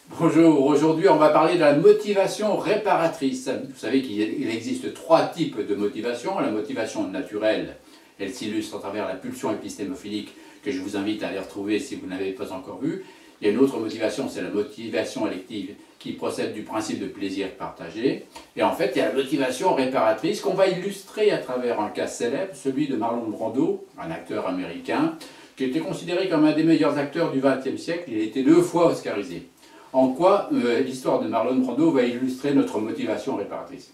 Bonjour, aujourd'hui on va parler de la motivation réparatrice. Vous savez qu'il existe trois types de motivation. La motivation naturelle, elle s'illustre à travers la pulsion épistémophilique que je vous invite à aller retrouver si vous n'avez pas encore vu. Il y a une autre motivation, c'est la motivation élective qui procède du principe de plaisir partagé. Et en fait, il y a la motivation réparatrice qu'on va illustrer à travers un cas célèbre, celui de Marlon Brando, un acteur américain, qui était considéré comme un des meilleurs acteurs du XXe siècle. Il a été 2 fois oscarisé. En quoi l'histoire de Marlon Brando va illustrer notre motivation réparatrice?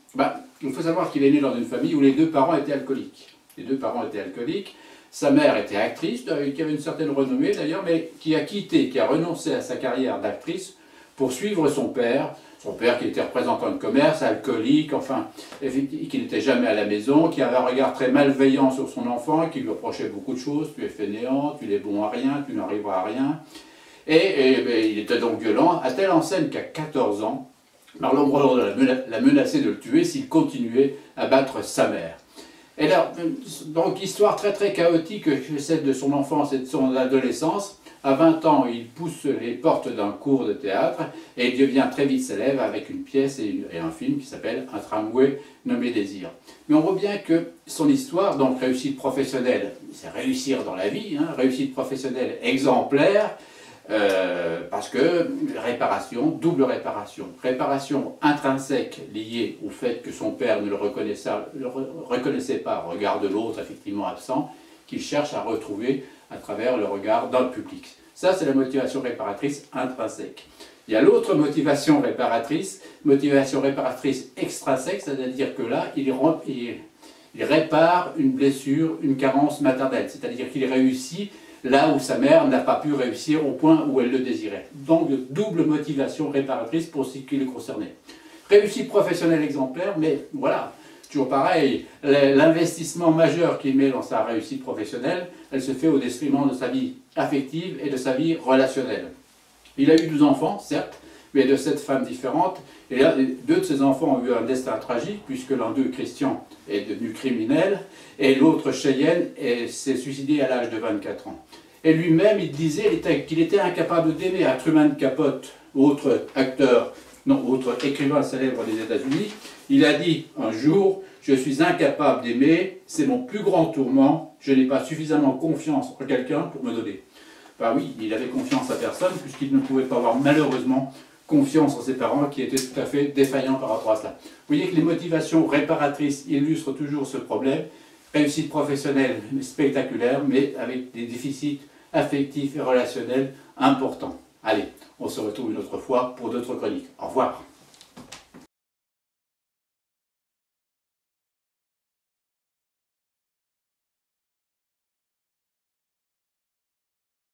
Il faut savoir qu'il est né dans une famille où les 2 parents étaient alcooliques. Les 2 parents étaient alcooliques. Sa mère était actrice, qui avait une certaine renommée d'ailleurs, mais qui a renoncé à sa carrière d'actrice pour suivre son père qui était représentant de commerce, alcoolique, enfin, qui n'était jamais à la maison, qui avait un regard très malveillant sur son enfant, qui lui reprochait beaucoup de choses: tu es fainéant, tu n'es bon à rien, tu n'arriveras à rien. Et il était donc violent, à telle enseigne qu'à 14 ans, Marlon Brando l'a menacé de le tuer s'il continuait à battre sa mère. Et là, donc, histoire très très chaotique, celle de son enfance et de son adolescence. À 20 ans, il pousse les portes d'un cours de théâtre et il devient très vite célèbre avec une pièce et un film qui s'appelle Un tramway nommé Désir. Mais on voit bien que son histoire, donc réussite professionnelle, c'est réussir dans la vie, hein, réussite professionnelle exemplaire, parce que réparation, double réparation. Réparation intrinsèque liée au fait que son père ne le reconnaissait pas, regard de l'autre effectivement absent, qu'il cherche à retrouver à travers le regard d'un public. Ça, c'est la motivation réparatrice intrinsèque. Il y a l'autre motivation réparatrice extrinsèque, c'est-à-dire que là, il répare une blessure, une carence maternelle, c'est-à-dire qu'il réussit là où sa mère n'a pas pu réussir au point où elle le désirait. Donc, double motivation réparatrice pour ce qui le concernait. Réussite professionnelle exemplaire, mais voilà, toujours pareil, l'investissement majeur qu'il met dans sa réussite professionnelle, elle se fait au détriment de sa vie affective et de sa vie relationnelle. Il a eu 12 enfants, certes, mais de 7 femmes différentes, et là, 2 de ses enfants ont eu un destin tragique, puisque l'un d'eux, Christian, est devenu criminel, et l'autre, Cheyenne, s'est suicidé à l'âge de 24 ans. Et lui-même, il disait qu'il était incapable d'aimer. À Truman Capote, autre écrivain célèbre des États-Unis, il a dit un jour: je suis incapable d'aimer, c'est mon plus grand tourment, je n'ai pas suffisamment confiance en quelqu'un pour me donner. Ben oui, il avait confiance à personne, puisqu'il ne pouvait pas avoir malheureusement confiance en ses parents, qui étaient tout à fait défaillants par rapport à cela. Vous voyez que les motivations réparatrices illustrent toujours ce problème. Réussite professionnelle spectaculaire, mais avec des déficits affectifs et relationnels importants. Allez, on se retrouve une autre fois pour d'autres chroniques. Au revoir.